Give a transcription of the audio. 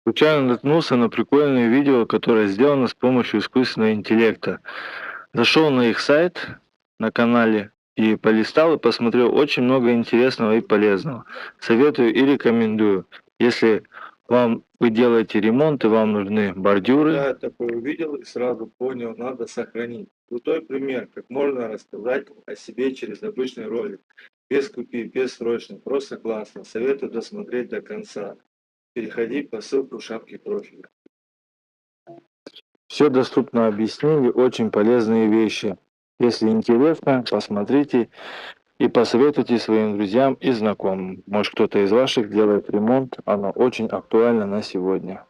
Случайно наткнулся на прикольное видео, которое сделано с помощью искусственного интеллекта. Зашел на их сайт на канале и полистал и посмотрел очень много интересного и полезного. Советую и рекомендую. Если вы делаете ремонт и вам нужны бордюры. Да, я такое увидел и сразу понял, надо сохранить. Крутой пример, как можно рассказать о себе через обычный ролик. Без купи, без срочных, просто классно. Советую досмотреть до конца. Переходи по ссылке в шапке профиля. Все доступно объяснили, очень полезные вещи. Если интересно, посмотрите и посоветуйте своим друзьям и знакомым. Может, кто-то из ваших делает ремонт, оно очень актуально на сегодня.